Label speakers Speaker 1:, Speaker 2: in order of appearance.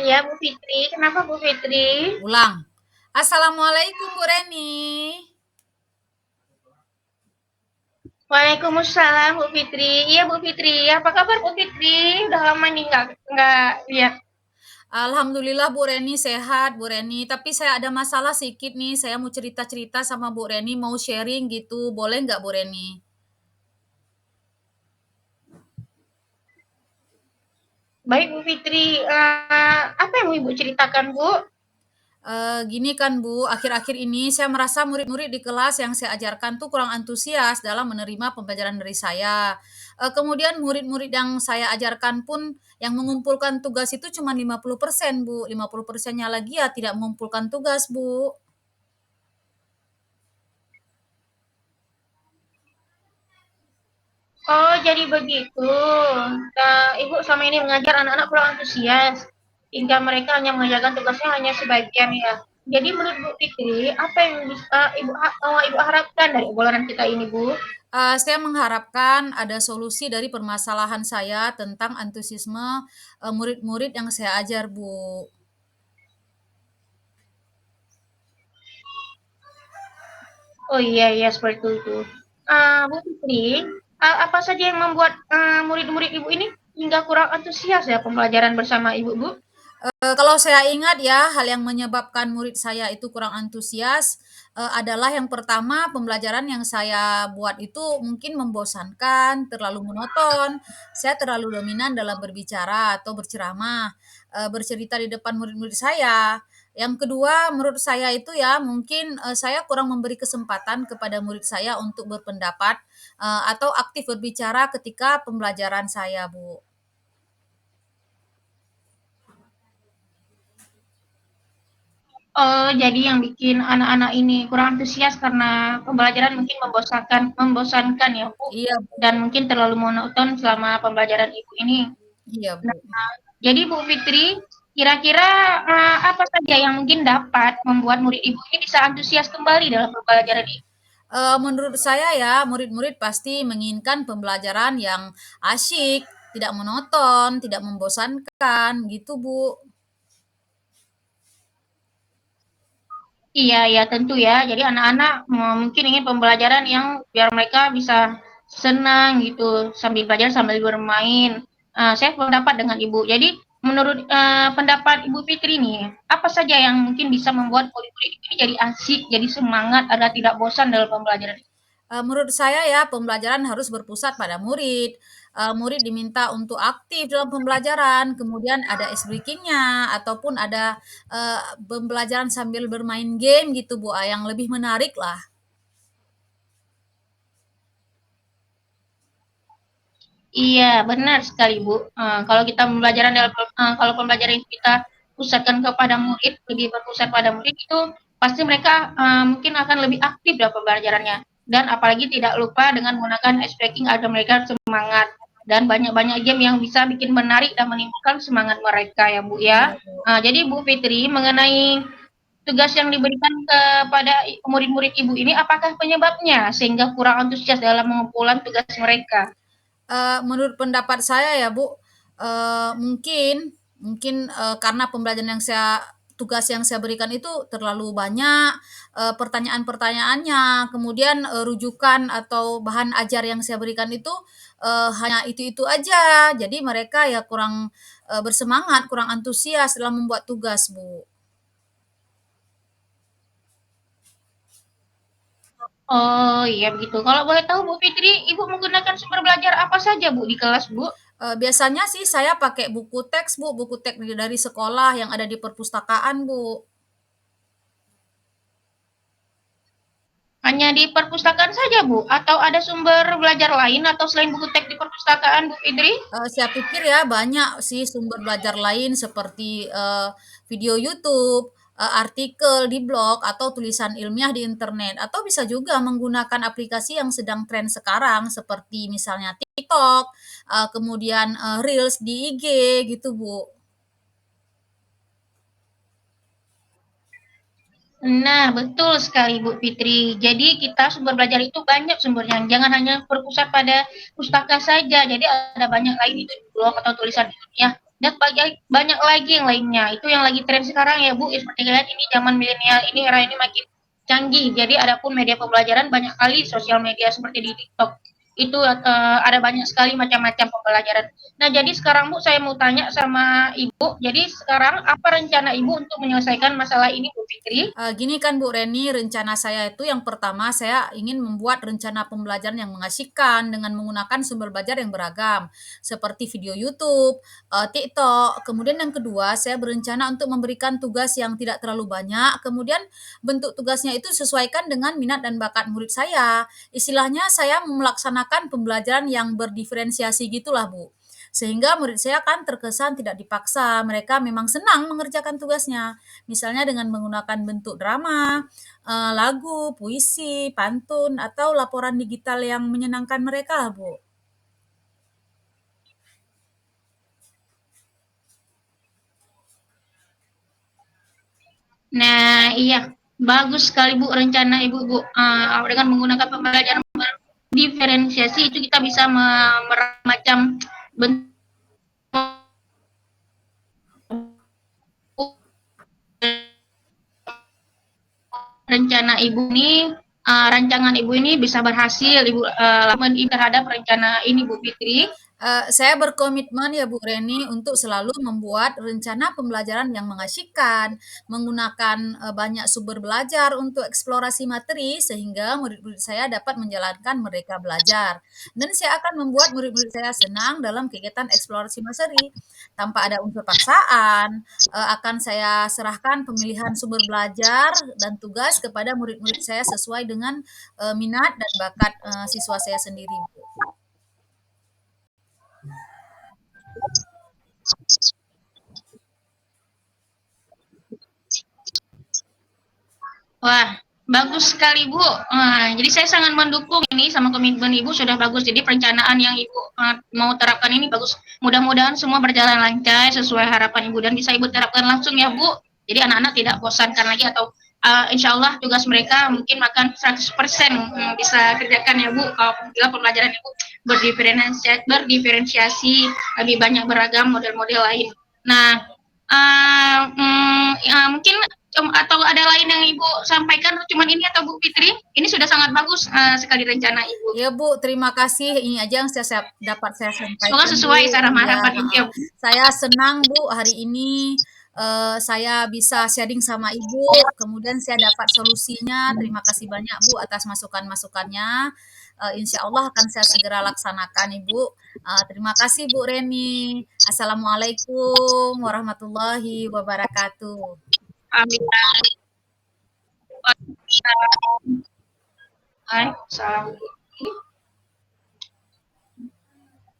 Speaker 1: Ya, Bu Fitri. Kenapa Bu Fitri?
Speaker 2: Ulang. Assalamualaikum Bu Reni.
Speaker 1: Waalaikumsalam Bu Fitri. Iya Bu Fitri. Apa kabar Bu Fitri? Udah lama nih nggak lihat.
Speaker 2: Alhamdulillah Bu Reni sehat Bu Reni. Tapi saya ada masalah sedikit nih. Saya mau cerita-cerita sama Bu Reni, mau sharing gitu. Boleh nggak Bu Reni?
Speaker 1: Baik Bu Fitri. Apa yang mau Ibu ceritakan Bu?
Speaker 2: Gini kan Bu, akhir-akhir ini saya merasa murid-murid di kelas yang saya ajarkan tuh kurang antusias dalam menerima pembelajaran dari saya. Kemudian murid-murid yang saya ajarkan pun yang mengumpulkan tugas itu cuma 50% Bu. 50%-nya lagi ya tidak mengumpulkan tugas Bu.
Speaker 1: Oh, jadi begitu. Ibu selama ini mengajar anak-anak kurang antusias. Hingga mereka hanya mengerjakan tugasnya hanya sebagian ya. Jadi menurut Bu Fitri, apa yang bisa Ibu harapkan dari obrolan kita ini Bu?
Speaker 2: Saya mengharapkan ada solusi dari permasalahan saya tentang antusiasme, murid-murid yang saya ajar, Bu.
Speaker 1: Oh iya iya seperti itu. Bu Fitri, apa saja yang membuat murid-murid Ibu ini hingga kurang antusias ya pembelajaran bersama Ibu, Bu?
Speaker 2: Kalau saya ingat ya, hal yang menyebabkan murid saya itu kurang antusias, adalah yang pertama pembelajaran yang saya buat itu mungkin membosankan, terlalu monoton, saya terlalu dominan dalam berbicara atau berceramah, bercerita di depan murid-murid saya. Yang kedua, menurut saya itu ya mungkin, saya kurang memberi kesempatan kepada murid saya untuk berpendapat, atau aktif berbicara ketika pembelajaran saya, Bu.
Speaker 1: Oh, jadi yang bikin anak-anak ini kurang antusias karena pembelajaran mungkin membosankan ya, Bu,
Speaker 2: Iya,
Speaker 1: dan
Speaker 2: Bu.
Speaker 1: mungkin terlalu monoton selama pembelajaran Ibu ini.
Speaker 2: Iya,
Speaker 1: Nah,
Speaker 2: Bu.
Speaker 1: jadi Bu Fitri, kira-kira apa saja yang mungkin dapat membuat murid Ibu ini bisa antusias kembali dalam pembelajaran ini?
Speaker 2: Menurut saya ya, murid-murid pasti menginginkan pembelajaran yang asyik, tidak monoton, tidak membosankan, gitu, Bu.
Speaker 1: Iya, ya tentu ya. Jadi anak-anak mungkin ingin pembelajaran yang biar mereka bisa senang gitu sambil belajar sambil bermain. Saya pendapat dengan Ibu. Jadi menurut pendapat Ibu Fitri nih, apa saja yang mungkin bisa membuat murid-murid ini jadi asik, jadi semangat, agar tidak bosan dalam pembelajaran?
Speaker 2: Menurut saya ya, pembelajaran harus berpusat pada murid. Murid diminta untuk aktif dalam pembelajaran, kemudian ada ice breaking-nya, ataupun ada pembelajaran sambil bermain game gitu, Bu, yang lebih menarik lah.
Speaker 1: Iya, benar sekali, Bu. Kalau kita kalau pembelajaran kita pusatkan kepada murid, lebih berpusat pada murid itu pasti mereka mungkin akan lebih aktif dalam pembelajarannya. Dan apalagi tidak lupa dengan menggunakan ice breaking agar mereka semangat dan banyak-banyak game yang bisa bikin menarik dan menimbulkan semangat mereka ya, Bu
Speaker 2: Iya,
Speaker 1: ya.
Speaker 2: Bu.
Speaker 1: Jadi Bu Fitri mengenai tugas yang diberikan kepada murid-murid Ibu ini apakah penyebabnya sehingga kurang antusias dalam pengumpulan tugas mereka?
Speaker 2: Menurut pendapat saya ya, Bu, mungkin mungkin, karena pembelajaran yang tugas yang saya berikan itu terlalu banyak, pertanyaan-pertanyaannya, kemudian, rujukan atau bahan ajar yang saya berikan itu, hanya itu-itu aja. Jadi mereka ya kurang, bersemangat, kurang antusias dalam membuat tugas, Bu.
Speaker 1: Oh, iya begitu. Kalau boleh tahu Bu Fitri, Ibu menggunakan sumber belajar apa saja Bu di kelas Bu?
Speaker 2: Biasanya sih saya pakai buku teks, Bu, buku teks dari sekolah yang ada di perpustakaan, Bu.
Speaker 1: Hanya di perpustakaan saja Bu? Atau ada sumber belajar lain atau selain buku teks di perpustakaan Bu Fitri?
Speaker 2: Saya pikir ya banyak sih sumber belajar lain seperti, video YouTube, artikel di blog, atau tulisan ilmiah di internet, atau bisa juga menggunakan aplikasi yang sedang tren sekarang seperti misalnya TikTok, kemudian, Reels di IG gitu, Bu.
Speaker 1: Nah, betul sekali Bu Fitri. Jadi kita sumber belajar itu banyak sumbernya. Jangan hanya berpusat pada pustaka saja. Jadi ada banyak lain itu di blog atau tulisan ilmiah dan banyak lagi yang lainnya. Itu yang lagi tren sekarang ya Bu, seperti kalian ini zaman milenial ini era ini makin canggih. Jadi ada pun media pembelajaran banyak kali sosial media seperti di TikTok. Itu ada banyak sekali macam-macam pembelajaran. Nah, jadi sekarang Bu saya mau tanya sama Ibu. Jadi sekarang apa rencana Ibu untuk menyelesaikan masalah ini Bu Fitri?
Speaker 2: Gini kan Bu Reni, rencana saya itu yang pertama saya ingin membuat rencana pembelajaran yang mengasyikan dengan menggunakan sumber belajar yang beragam, seperti video YouTube, TikTok. Kemudian yang kedua, saya berencana untuk memberikan tugas yang tidak terlalu banyak, kemudian bentuk tugasnya itu sesuaikan dengan minat dan bakat murid saya. Istilahnya saya melaksanakan pembelajaran yang berdiferensiasi gitulah Bu. Sehingga murid saya kan terkesan tidak dipaksa, mereka memang senang mengerjakan tugasnya. Misalnya dengan menggunakan bentuk drama, lagu, puisi, pantun, atau laporan digital yang menyenangkan mereka, Bu.
Speaker 1: Nah, iya, bagus sekali Bu rencana Ibu Bu. Dengan menggunakan pembelajaran diferensiasi itu kita bisa macam bentuk rencana Ibu ini rancangan Ibu ini bisa berhasil Ibu terhadap rencana ini Bu Fitri.
Speaker 2: Saya berkomitmen ya Bu Reni untuk selalu membuat rencana pembelajaran yang mengasyikkan, menggunakan banyak sumber belajar untuk eksplorasi materi sehingga murid-murid saya dapat menjalankan mereka belajar. Dan saya akan membuat murid-murid saya senang dalam kegiatan eksplorasi materi. Tanpa ada unsur paksaan, akan saya serahkan pemilihan sumber belajar dan tugas kepada murid-murid saya sesuai dengan minat dan bakat siswa saya sendiri, Bu.
Speaker 1: Wah, bagus sekali Bu. Jadi saya sangat mendukung ini sama komitmen Ibu sudah bagus. Jadi perencanaan yang Ibu mau terapkan ini bagus. Mudah-mudahan semua berjalan lancar sesuai harapan Ibu dan bisa Ibu terapkan langsung ya Bu. Jadi anak-anak tidak bosankan lagi atau insya Allah tugas mereka mungkin akan 100% bisa kerjakan ya Bu. Kalau pembelajaran Ibu berdiferensiasi lebih banyak beragam model-model lain. Nah, mungkin atau ada lain yang Ibu sampaikan cuman ini atau Bu Fitri? Ini sudah sangat bagus sekali rencana Ibu.
Speaker 2: Ya Bu, terima kasih. Ini aja yang dapat saya
Speaker 1: Semoga
Speaker 2: sampaikan
Speaker 1: sesuai
Speaker 2: Bu.
Speaker 1: cara
Speaker 2: Iya,
Speaker 1: harapan Ibu
Speaker 2: heeh.
Speaker 1: ya Bu.
Speaker 2: Saya senang Bu hari ini saya bisa sharing sama Ibu. Kemudian saya dapat solusinya. Terima kasih banyak Bu atas masukan-masukannya. Insya Allah akan saya segera laksanakan Ibu. Terima kasih Bu Reni. Assalamualaikum warahmatullahi wabarakatuh.
Speaker 1: Amin. Salam.